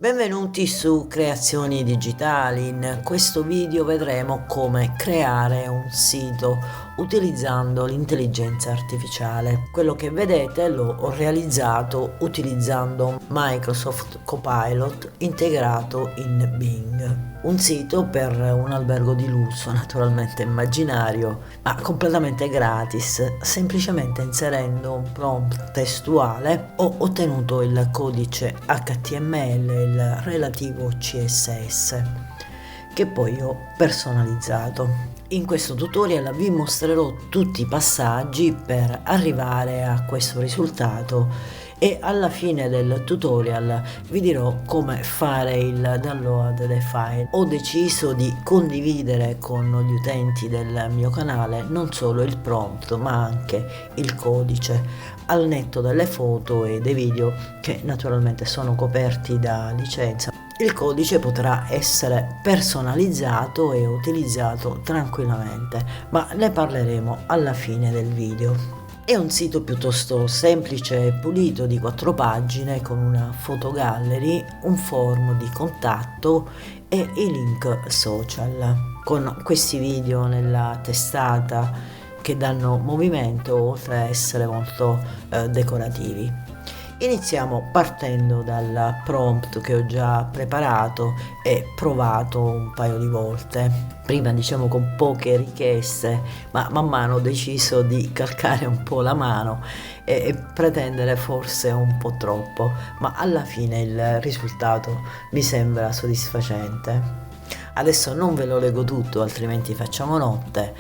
Benvenuti su Creazioni Digitali. In questo video vedremo come creare un sito utilizzando l'intelligenza artificiale. Quello che vedete l'ho realizzato utilizzando Microsoft Copilot integrato in Bing. Un sito per un albergo di lusso, naturalmente immaginario, ma completamente gratis. Semplicemente inserendo un prompt testuale ho ottenuto il codice HTML e il relativo CSS che poi ho personalizzato. In questo tutorial vi mostrerò tutti i passaggi per arrivare a questo risultato e alla fine del tutorial vi dirò come fare il download dei file. Ho deciso di condividere con gli utenti del mio canale non solo il prompt ma anche il codice, al netto delle foto e dei video che naturalmente sono coperti da licenza. Il codice potrà essere personalizzato e utilizzato tranquillamente, ma ne parleremo alla fine del video. È un sito piuttosto semplice e pulito di 4 pagine con una photo gallery, un form di contatto e i link social. Con questi video nella testata che danno movimento oltre a essere molto decorativi. Iniziamo partendo dal prompt che ho già preparato e provato un paio di volte. Prima con poche richieste, ma man mano ho deciso di calcare un po' la mano e pretendere forse un po' troppo, ma alla fine il risultato mi sembra soddisfacente. Adesso non ve lo leggo tutto, altrimenti facciamo notte,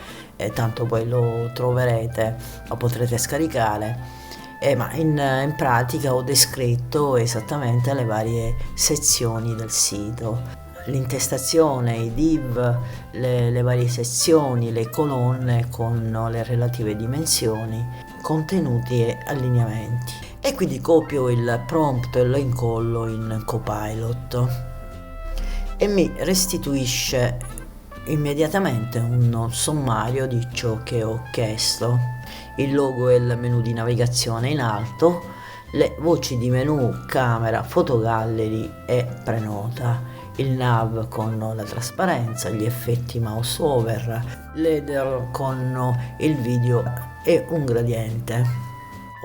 tanto poi lo troverete, lo potrete scaricare. Ma in pratica ho descritto esattamente le varie sezioni del sito, l'intestazione, i div, le varie sezioni, le colonne con le relative dimensioni, contenuti e allineamenti. E quindi copio il prompt e lo incollo in Copilot e mi restituisce immediatamente un sommario di ciò che ho chiesto. Il logo e il menu di navigazione in alto, le voci di menu, camera, fotogallery e prenota, il nav con la trasparenza, gli effetti mouse over, l'header con il video e un gradiente.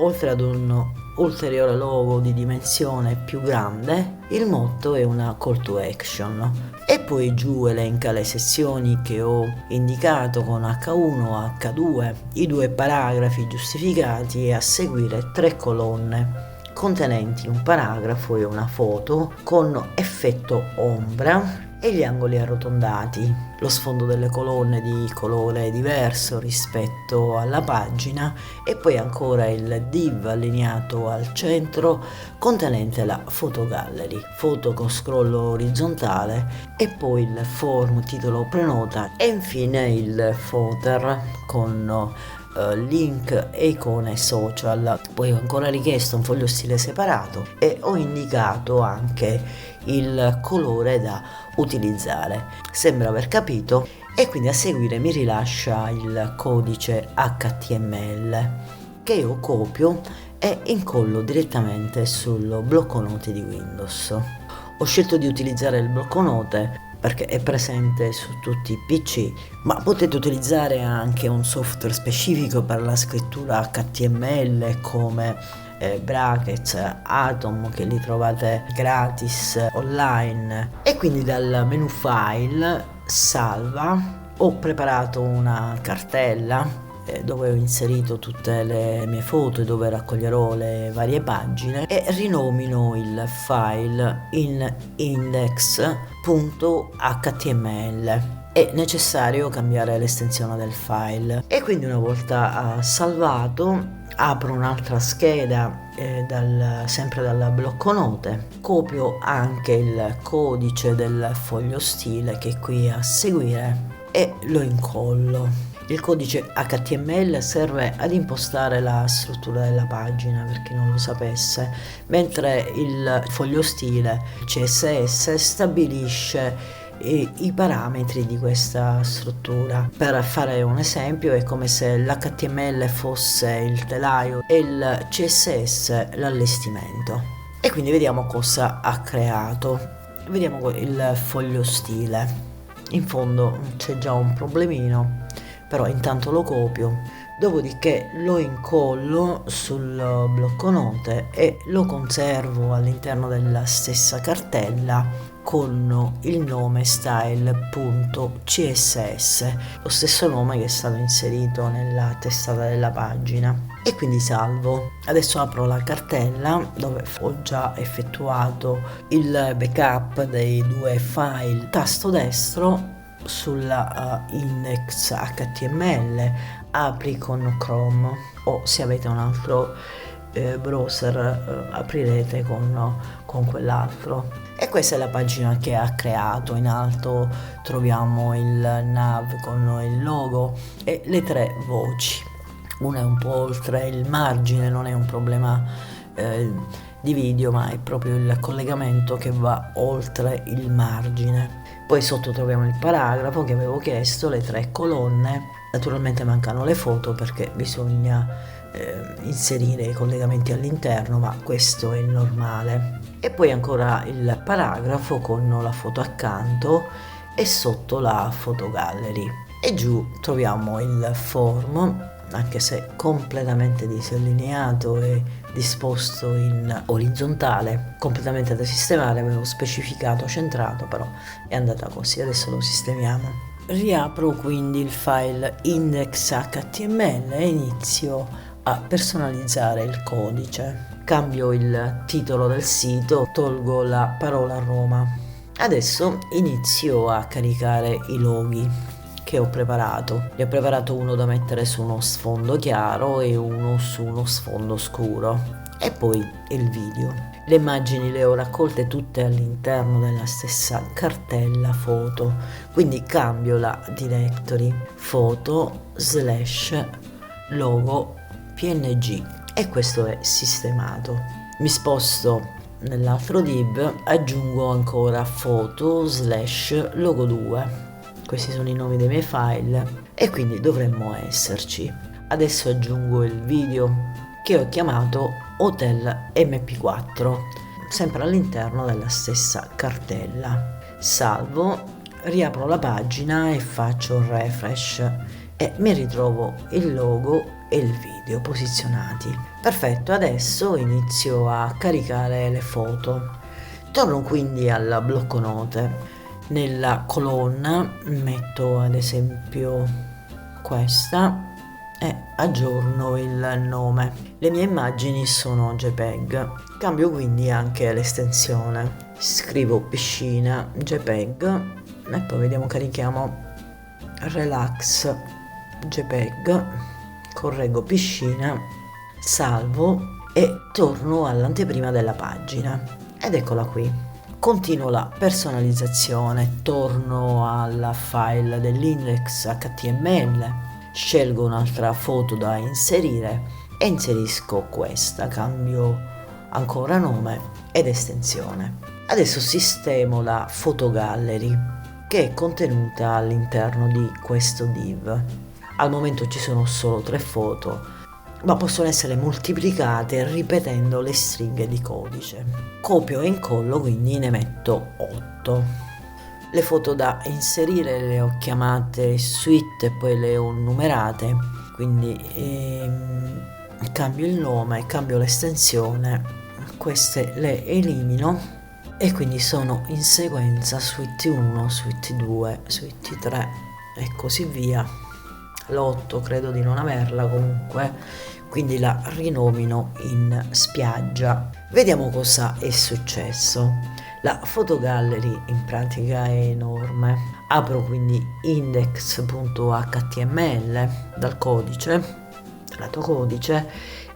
Oltre ad un ulteriore logo di dimensione più grande, il motto è una call to action. E poi giù elenca le sezioni che ho indicato con H1, H2, i 2 paragrafi giustificati e a seguire 3 colonne contenenti un paragrafo e una foto con effetto ombra e gli angoli arrotondati, lo sfondo delle colonne di colore diverso rispetto alla pagina e poi ancora il div allineato al centro contenente la photo gallery, foto con scroll orizzontale e poi il form titolo prenota e infine il footer con link e icone social. Poi ho ancora richiesto un foglio stile separato e ho indicato anche il colore da utilizzare. Sembra aver capito e quindi a seguire mi rilascia il codice HTML che io copio e incollo direttamente sul blocco note di Windows. Ho scelto di utilizzare il blocco note perché è presente su tutti i PC, ma potete utilizzare anche un software specifico per la scrittura HTML come Brackets, Atom, che li trovate gratis online. E quindi dal menu file salva ho preparato una cartella dove ho inserito tutte le mie foto e dove raccoglierò le varie pagine e rinomino il file in index.html. È necessario cambiare l'estensione del file e quindi una volta salvato apro un'altra scheda sempre dal blocco note, copio anche il codice del foglio stile che è qui a seguire e lo incollo. Il codice HTML serve ad impostare la struttura della pagina, per chi non lo sapesse, mentre il foglio stile CSS stabilisce i parametri di questa struttura. Per fare un esempio, è come se l'HTML fosse il telaio e il CSS l'allestimento. e quindi vediamo cosa ha creato. Vediamo il foglio stile. In fondo c'è già un problemino, però intanto lo copio, dopodiché lo incollo sul blocco note e lo conservo all'interno della stessa cartella con il nome style.css, lo stesso nome che è stato inserito nella testata della pagina, e quindi salvo. Adesso apro la cartella dove ho già effettuato il backup dei due file, tasto destro sulla index HTML, apri con Chrome, o se avete un altro browser aprirete con quell'altro. E questa è la pagina che ha creato. In alto troviamo il nav con il logo e le tre voci. Una è un po' oltre il margine, non è un problema di video, ma è proprio il collegamento che va oltre il margine. Poi sotto troviamo il paragrafo che avevo chiesto, le tre colonne. Naturalmente mancano le foto perché bisogna inserire i collegamenti all'interno, ma questo è il normale. E poi ancora il paragrafo con la foto accanto e sotto la foto gallery. E giù troviamo il form, anche se completamente disallineato e disposto in orizzontale, completamente da sistemare. Avevo specificato centrato, però è andata così, adesso lo sistemiamo. Riapro quindi il file index.html e inizio a personalizzare il codice. Cambio il titolo del sito, tolgo la parola Roma. Adesso inizio a caricare i loghi che ho preparato. Ne ho preparato uno da mettere su uno sfondo chiaro e uno su uno sfondo scuro. E poi il video. Le immagini le ho raccolte tutte all'interno della stessa cartella foto, quindi cambio la directory foto / logo png e questo è sistemato. Mi sposto nell'altro div, aggiungo ancora foto / logo 2. Questi sono i nomi dei miei file e quindi dovremmo esserci. Adesso aggiungo il video che ho chiamato Hotel MP4, sempre all'interno della stessa cartella. Salvo, riapro la pagina e faccio un refresh e mi ritrovo il logo e il video posizionati. Perfetto, adesso inizio a caricare le foto. Torno quindi al blocco note. Nella colonna metto ad esempio questa e aggiorno il nome. Le mie immagini sono JPEG. Cambio quindi anche l'estensione. Scrivo piscina JPEG e poi vediamo, carichiamo relax JPEG, correggo piscina, salvo e torno all'anteprima della pagina ed eccola qui. Continuo la personalizzazione, torno al file dell'index HTML, scelgo un'altra foto da inserire e inserisco questa, cambio ancora nome ed estensione. Adesso sistemo la foto gallery che è contenuta all'interno di questo div. Al momento ci sono solo 3 foto, ma possono essere moltiplicate ripetendo le stringhe di codice. Copio e incollo, quindi ne metto 8. Le foto da inserire le ho chiamate suite e poi le ho numerate, quindi cambio il nome, cambio l'estensione, queste le elimino e quindi sono in sequenza suite 1, suite 2, suite 3 e così via. L'8 credo di non averla comunque, quindi la rinomino in spiaggia. Vediamo cosa è successo. La foto gallery in pratica è enorme. Apro quindi index.html dal codice, lato codice,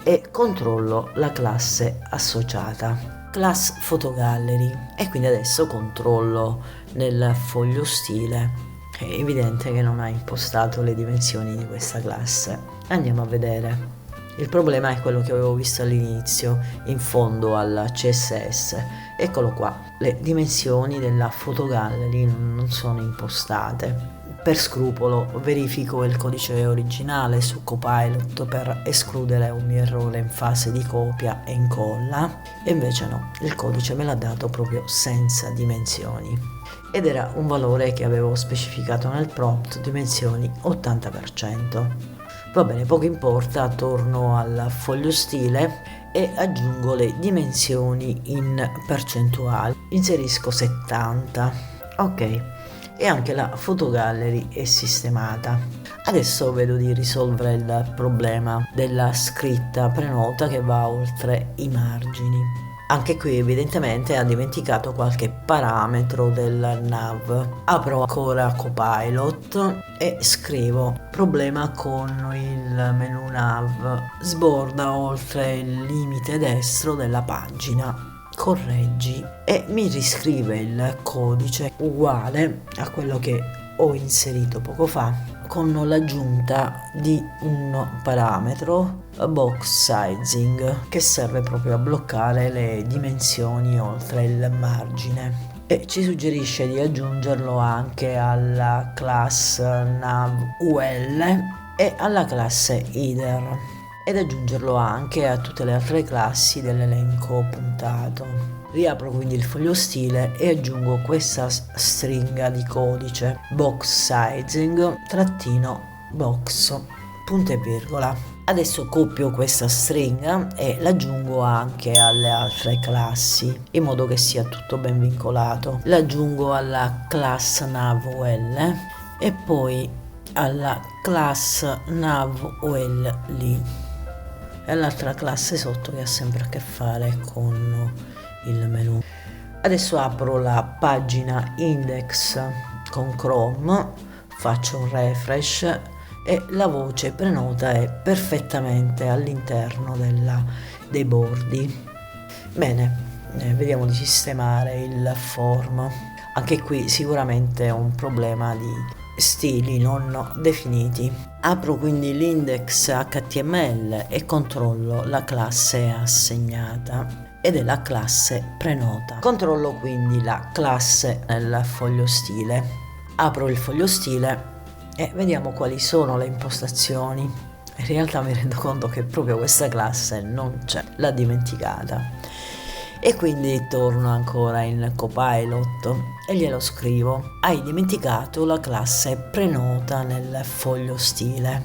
e controllo la classe associata, class photo gallery, e quindi adesso controllo nel foglio stile. È evidente che non ha impostato le dimensioni di questa classe. Andiamo a vedere. Il problema è quello che avevo visto all'inizio, in fondo al CSS. Eccolo qua, le dimensioni della foto gallery non sono impostate. Per scrupolo verifico il codice originale su Copilot per escludere un mio errore in fase di copia e incolla, e invece no, il codice me l'ha dato proprio senza dimensioni. Ed era un valore che avevo specificato nel prompt, dimensioni 80%. Va bene, poco importa, torno al foglio stile e aggiungo le dimensioni in percentuali. Inserisco 70. Ok, e anche la photogallery è sistemata. Adesso vedo di risolvere il problema della scritta prenota che va oltre i margini. Anche qui evidentemente ha dimenticato qualche parametro del nav. Apro ancora Copilot e scrivo: problema con il menu nav, sborda oltre il limite destro della pagina, correggi, e mi riscrive il codice uguale a quello che ho inserito poco fa, con l'aggiunta di un parametro box sizing che serve proprio a bloccare le dimensioni oltre il margine, e ci suggerisce di aggiungerlo anche alla class navul e alla classe header, ed aggiungerlo anche a tutte le altre classi dell'elenco puntato. Riapro quindi il foglio stile e aggiungo questa stringa di codice box sizing trattino box punto e virgola. Adesso copio questa stringa e l'aggiungo anche alle altre classi in modo che sia tutto ben vincolato. L'aggiungo alla class navul e poi alla class navul lì e all'altra classe sotto che ha sempre a che fare con il menu. Adesso apro la pagina index con Chrome, faccio un refresh e la voce prenota è perfettamente all'interno dei bordi. Bene, vediamo di sistemare il form. Anche qui sicuramente è un problema di stili non definiti. Apro quindi l'index HTML e controllo la classe assegnata, ed è la classe prenota. Controllo quindi la classe nel foglio stile. Apro il foglio stile e vediamo quali sono le impostazioni. In realtà mi rendo conto che proprio questa classe non c'è, l'ha dimenticata. E quindi torno ancora in Copilot e glielo scrivo: hai dimenticato la classe prenota nel foglio stile.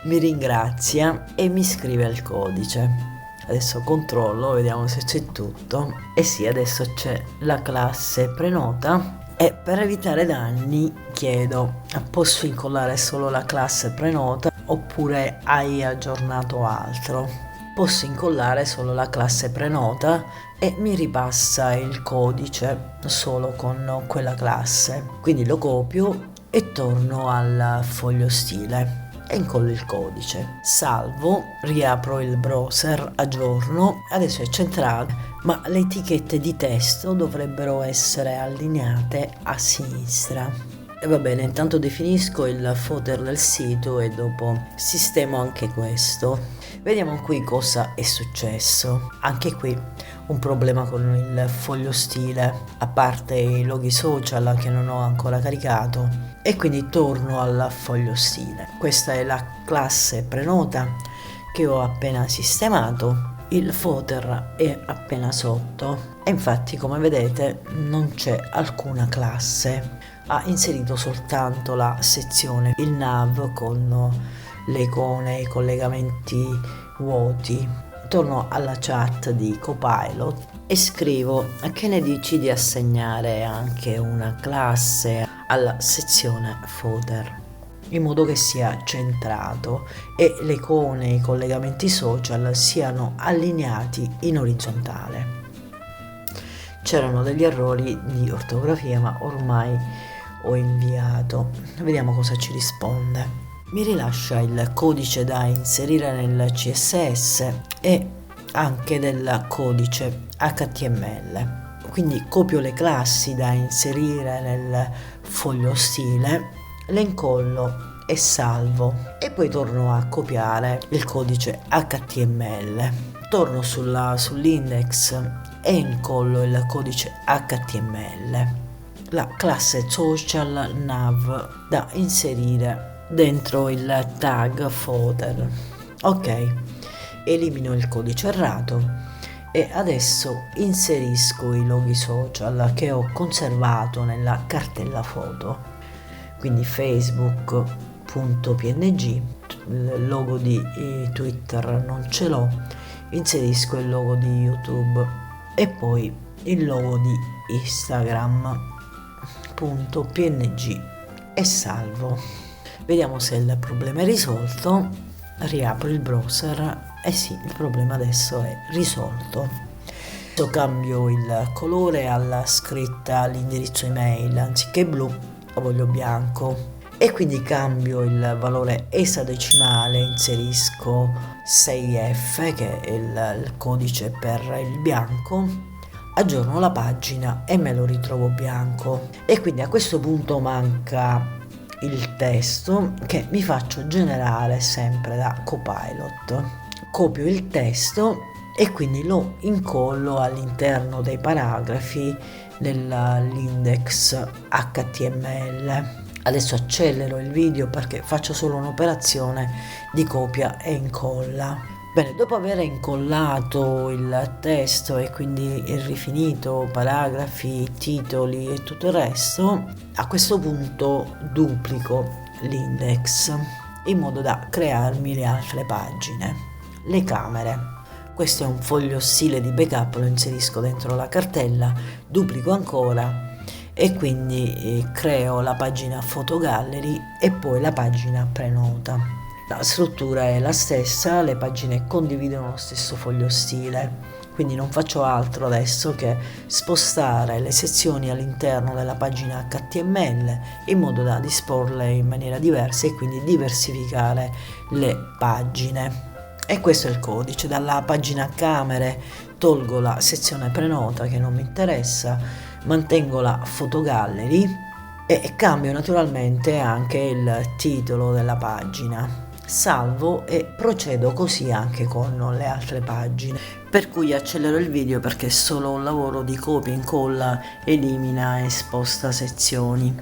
Mi ringrazia e mi scrive il codice. Adesso controllo, vediamo se c'è tutto. E sì, adesso c'è la classe prenota. E per evitare danni chiedo: posso incollare solo la classe prenota oppure hai aggiornato altro? Posso incollare solo la classe prenota e mi ripassa il codice solo con quella classe. Quindi lo copio e torno al foglio stile e incollo il codice. Salvo, riapro il browser, aggiorno, adesso è centrato, ma le etichette di testo dovrebbero essere allineate a sinistra. E va bene, intanto definisco il footer del sito e dopo sistemo anche questo. Vediamo qui cosa è successo. Anche qui un problema con il foglio stile, a parte i loghi social che non ho ancora caricato, e quindi torno al foglio stile. Questa è la classe prenota che ho appena sistemato. Il footer è appena sotto e infatti, come vedete, non c'è alcuna classe. Ha inserito soltanto la sezione, il nav con le icone e i collegamenti vuoti. Torno alla chat di Copilot e scrivo: che ne dici di assegnare anche una classe alla sezione footer, in modo che sia centrato e le icone e i collegamenti social siano allineati in orizzontale. C'erano degli errori di ortografia, ma ormai ho inviato. Vediamo cosa ci risponde. Mi rilascia il codice da inserire nel CSS e anche del codice HTML. Quindi copio le classi da inserire nel foglio stile, le incollo e salvo, e poi torno a copiare il codice HTML. Torno sull'index e incollo il codice HTML. la classe social nav da inserire dentro il tag footer. Ok, elimino il codice errato e adesso inserisco i loghi social che ho conservato nella cartella foto, quindi facebook.png, il logo di Twitter non ce l'ho, inserisco il logo di YouTube e poi il logo di Instagram.png e salvo. Vediamo se il problema è risolto. Riapro il browser e sì, il problema adesso è risolto. Adesso cambio il colore alla scritta, all'indirizzo email, anziché blu lo voglio bianco, e quindi cambio il valore esadecimale, inserisco 6F che è il codice per il bianco, aggiorno la pagina e me lo ritrovo bianco. E quindi a questo punto manca il testo che mi faccio generare sempre da Copilot. Copio il testo e quindi lo incollo all'interno dei paragrafi dell'index HTML. Adesso accelero il video perché faccio solo un'operazione di copia e incolla. Bene, dopo aver incollato il testo e quindi rifinito paragrafi, titoli e tutto il resto, a questo punto duplico l'index in modo da crearmi le altre pagine. Le camere. Questo è un foglio stile di backup, lo inserisco dentro la cartella, duplico ancora e quindi creo la pagina Photo Gallery e poi la pagina Prenota. La struttura è la stessa, le pagine condividono lo stesso foglio stile, quindi non faccio altro adesso che spostare le sezioni all'interno della pagina HTML in modo da disporle in maniera diversa e quindi diversificare le pagine. E questo è il codice. Dalla pagina camere tolgo la sezione prenota che non mi interessa, mantengo la Photo Gallery e cambio naturalmente anche il titolo della pagina. Salvo e procedo così anche con le altre pagine, per cui accelero il video perché è solo un lavoro di copia, incolla, elimina e sposta sezioni.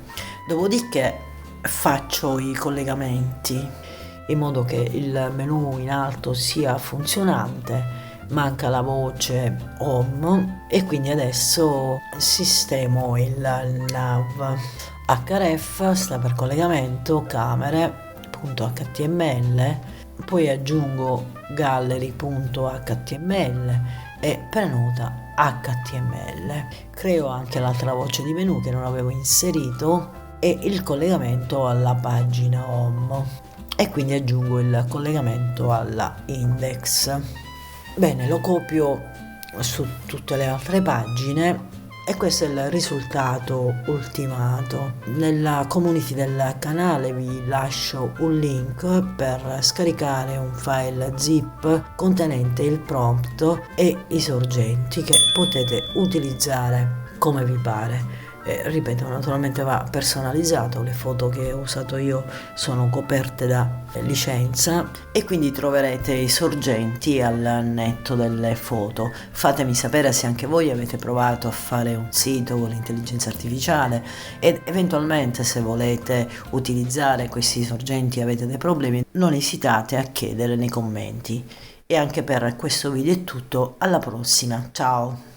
Dopodiché faccio i collegamenti in modo che il menu in alto sia funzionante, manca la voce home e quindi adesso sistemo il nav. Href sta per collegamento, camere.html, poi aggiungo gallery.html e prenota html. Creo anche l'altra voce di menu che non avevo inserito e il collegamento alla pagina home e quindi aggiungo il collegamento alla index. Bene, lo copio su tutte le altre pagine e questo è il risultato ultimato. Nella community del canale vi lascio un link per scaricare un file zip contenente il prompt e i sorgenti che potete utilizzare come vi pare. Ripeto, naturalmente va personalizzato, le foto che ho usato io sono coperte da licenza e quindi troverete i sorgenti al netto delle foto. Fatemi sapere se anche voi avete provato a fare un sito con l'intelligenza artificiale ed eventualmente se volete utilizzare questi sorgenti e avete dei problemi, non esitate a chiedere nei commenti. E anche per questo video è tutto, alla prossima, ciao!